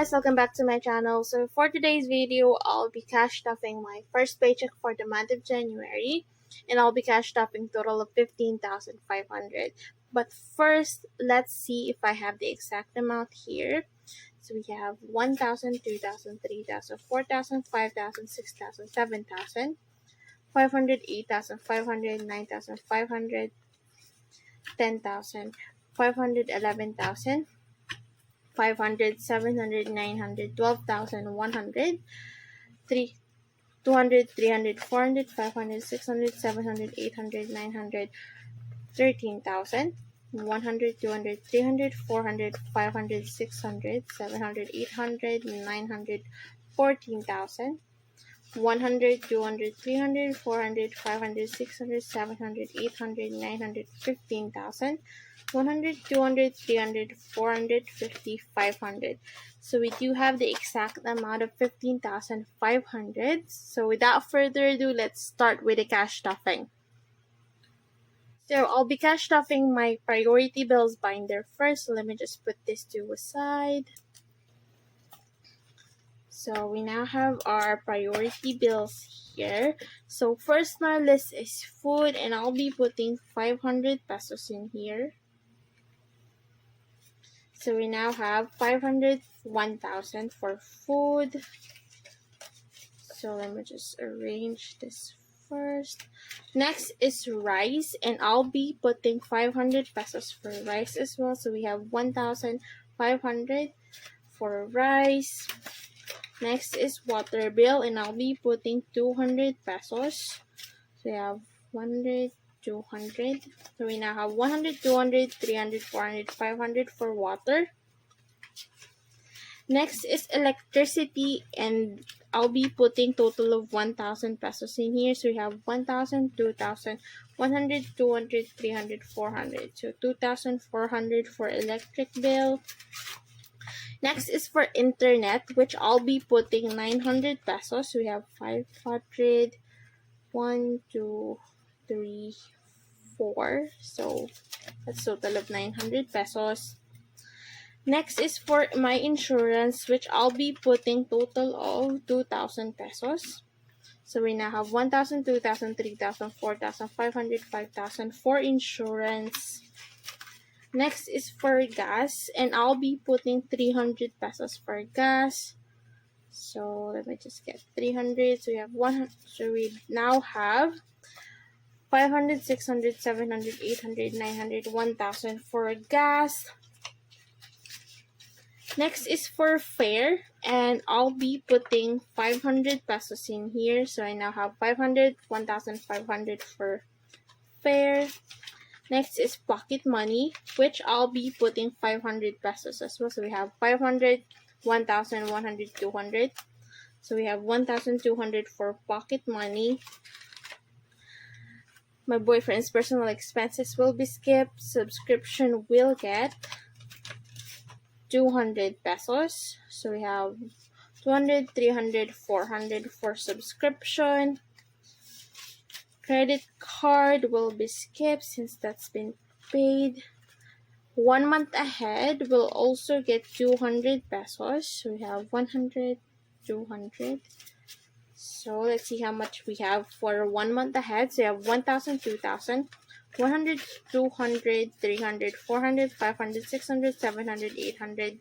guys, welcome back to my channel. So for today's video, I'll be cash stuffing my first paycheck for the month of January, and I'll be cash stuffing total of 15,500. But first, let's see if I have the exact amount here. So we have 1,000, 2,000, 3,000, 4,000, 5,000, 6,000, 7,000, 500, 8,000, 500, 9,500, 10,000, 500, 11,000, 500, 700, 900, 12,100, 200, 300, 400, 500, 600, 700, 800, 900, 13,000, 100, 200, 300, 400, 500, 600, 700, 800, 900, 14,000, 100, 200, 300, 400, 500, 600, 700, 800, 900, 15,000, 100, 200, 300, 400, 50, 500. So we do have the exact amount of 15,500. So without further ado, let's start with the cash stuffing. So I'll be cash stuffing my priority bills binder first. So let me just put this to a side. So we now have our priority bills here. So first on our list is food, and I'll be putting 500 pesos in here. So we now have 500, 1,000 for food. So let me just arrange this first. Next is rice, and I'll be putting 500 pesos for rice as well. So we have 1,500 for rice. Next is water bill, and I'll be putting 200 pesos. So we have 100, 200. So we now have 100, 200, 300, 400, 500 for water. Next is electricity, and I'll be putting total of 1,000 pesos in here. So we have 1,000, 2,000, 100, 200, 300, 400. So 2,400 for electric bill. Next is for internet, which I'll be putting 900 pesos. So we have 500, 1, 2, 3, 4. So that's total of 900 pesos. Next is for my insurance, which I'll be putting total of 2,000 pesos. So we now have 1,000, 2,000, 3,000, 4,000, 500, 5,000 for insurance. Next is for gas, and I'll be putting 300 pesos for gas. So let me just get 300. So we have 100. So we now have 500, 600, 700, 800, 900, 1,000 for gas. Next is for fare, and I'll be putting 500 pesos in here. So I now have 500, 1,500 for fare. Next is pocket money, which I'll be putting 500 pesos as well. So we have 500, 1,000, 100, 200. So we have 1,200 for pocket money. My boyfriend's personal expenses will be skipped. Subscription will get 200 pesos. So we have 200, 300, 400 for subscription. Credit card will be skipped since that's been paid. 1 month ahead will also get 200 pesos. So we have 100, 200. So let's see how much we have for 1 month ahead. So we have 1,000, 2,000, 100, 200, 300, 400, 500, 600, 700, 800,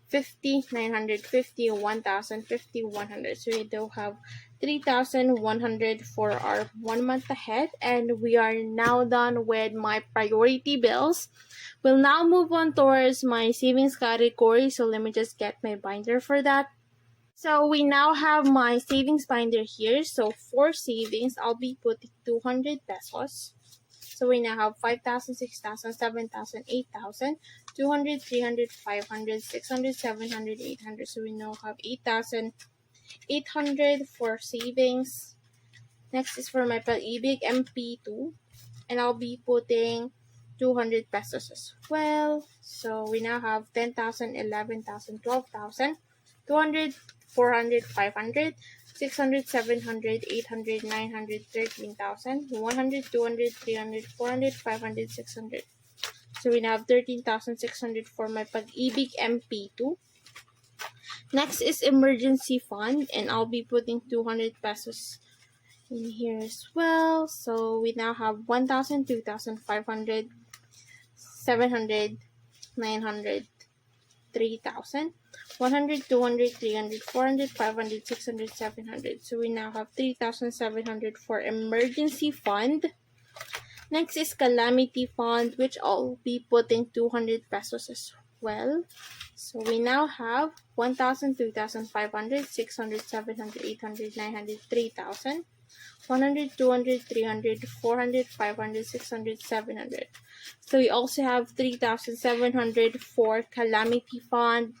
50, 950, 1,000, 50, 100. So we do have 3,100 for our 1 month ahead, and we are now done with my priority bills. We'll now move on towards my savings category. So let me just get my binder for that. So we now have my savings binder here. So for savings, I'll be putting 200 pesos. So we now have 5,000, 6,000, 7,000, 8,000, 200, 300, 500, 600, 700, 800. So we now have 8,800 for savings. Next is for my Pag-ibig MP2, and I'll be putting 200 pesos as well. So we now have 10,000, 11,000, 12,000, 200, 400, 500, 600, 700, 800, 900, 13,000, 100, 200, 300, 400, 500, 600. So we now have 13,600 for my Pag-ibig MP2. Next is emergency fund, and I'll be putting 200 pesos in here as well. So we now have 1,000, 2,000, 500, 700, 900, 3,000, 100, 200, 300, 400, 500, 600, 700. So we now have 3,700 for emergency fund. Next is calamity fund, which I'll be putting 200 pesos as well. So we now have 1,000, 2,000, 500, 600, 700, 800, 900, 3,000, 100, 200, 300, 400, 500, 600, 700. So we also have 3,700 for calamity fund.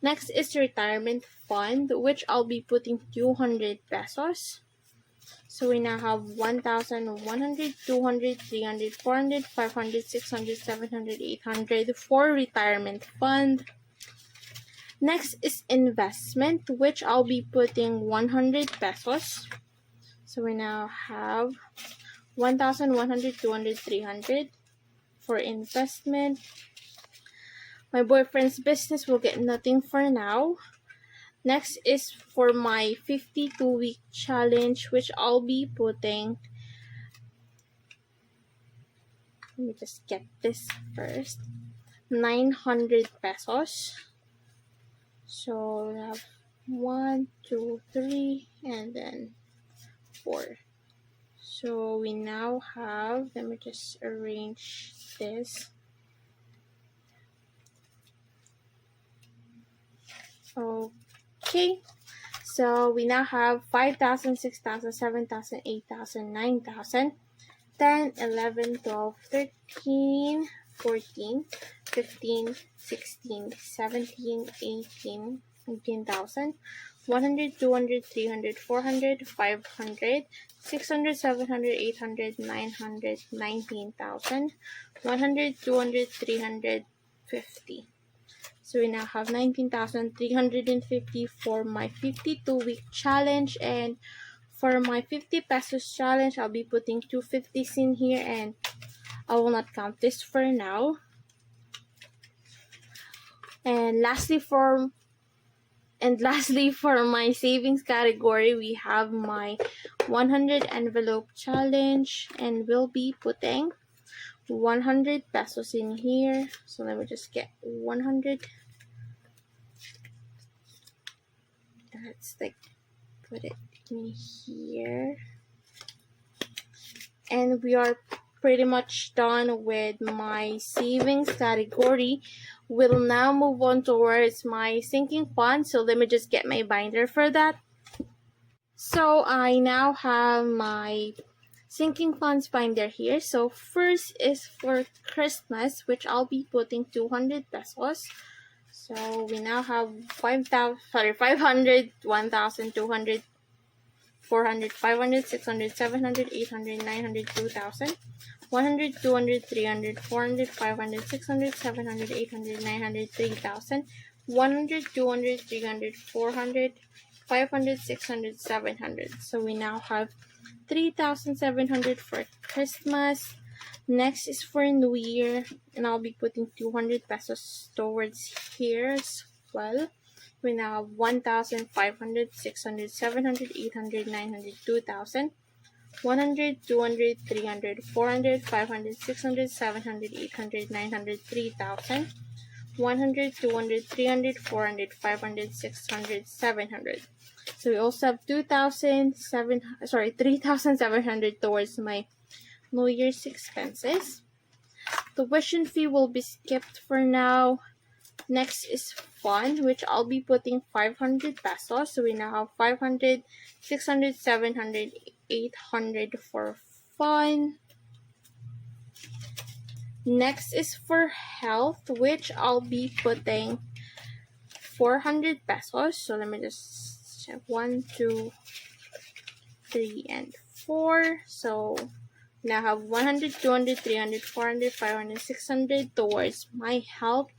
Next is retirement fund, which I'll be putting 200 pesos. So we now have 1,000, 100, 200, 300, 400, 500, 600, 700, 800 for retirement fund. Next is investment, which I'll be putting 100 pesos. So we now have 1,000, 100, 200, 300 for investment. My boyfriend's business will get nothing for now. Next is for my 52-week challenge, which I'll be putting, let me just get this first, 900 pesos. So we have 1, 2, 3, and then 4. So we now have, let me just arrange this. Okay, so we now have 5,000, 6,000, 7,000, 8,000, 9,000, 10, 11, 12, 13, 14, 15, 16, 17, 18, 19,000, 100, 200, 300, 400, 500, 600, 700, 800, 900, 19,000, 100, 200, 300, 50. So we now have 19,350 for my 52-week challenge, and for my 50 pesos challenge, I'll be putting 250s in here, and I will not count this for now. And lastly for my savings category, we have my 100 envelope challenge, and we'll be putting 100 pesos in here. So let me just get 100. Let's like put it in here, and we are pretty much done with my savings category. We'll now move on towards my sinking fund. So let me just get my binder for that. So I now have my sinking funds binder here. So first is for Christmas, which I'll be putting 200 pesos. So we now have 500, 1,000, 200, 400, 500, 600, 700, 800, 900, 2,000, 100, 200, 300, 400, 500, 600, 700, 800, 900, 3,000, 100, 200, 300, 400, 500, 600, 700. So we now have 3,700 for Christmas. Next is for New Year, and I'll be putting 200 pesos towards here as well. We now have 1,000, 500, 600, 700, 800, 900, 2,000, 100, 200, 300, 400, 500, 600, 700, 800, 900, 3,000, 100, 200, 300, 400, 500, 600, 700. So we also have 3,700 towards my New Year's expenses. Tuition fee will be skipped for now. Next is fun, which I'll be putting 500 pesos. So we now have 500, 600, 700, 800 for fun. Next is for health, which I'll be putting 400 pesos. So let me just check 1, 2, 3, and 4. So now I have 100, 200, 300, 400, 500, 600 towards my health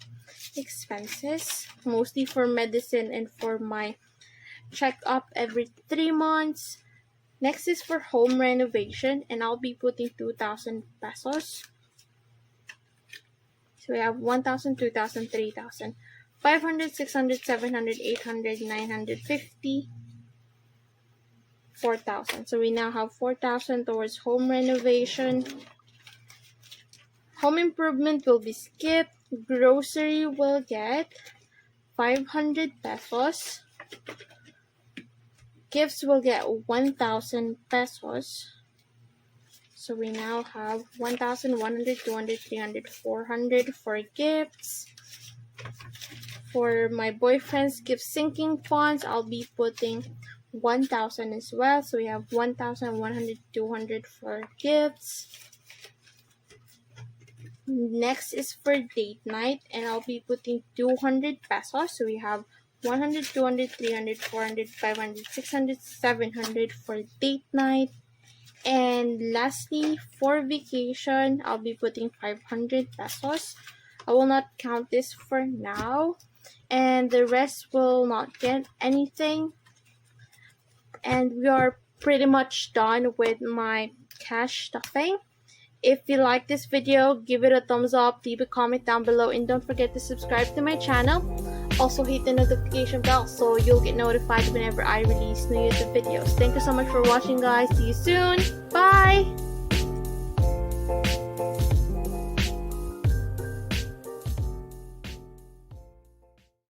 expenses, mostly for medicine and for my checkup every 3 months. Next is for home renovation, and I'll be putting 2,000 pesos. So we have 1,000, 2,000, 3,000, 500, 600, 700, 800, 950, 4,000. So we now have 4,000 towards home renovation. Home improvement will be skipped. Grocery will get 500 pesos. Gifts will get 1,000 pesos. So we now have 1,000, 100, 200, 300, 400 for gifts. For my boyfriend's gift sinking funds, I'll be putting 1,000 as well. So we have 1,000, 100, 200 for gifts. Next is for date night, and I'll be putting 200 pesos. So we have 100, 200, 300, 400, 500, 600, 700 for date night. And lastly, for vacation, I'll be putting 500 pesos. I will not count this for now, and the rest will not get anything. And we are pretty much done with my cash stuffing. If you like this video, give it a thumbs up, leave a comment down below, and don't forget to subscribe to my channel. Also hit the notification bell so you'll get notified whenever I release new YouTube videos. Thank you so much for watching, guys. See you soon. Bye!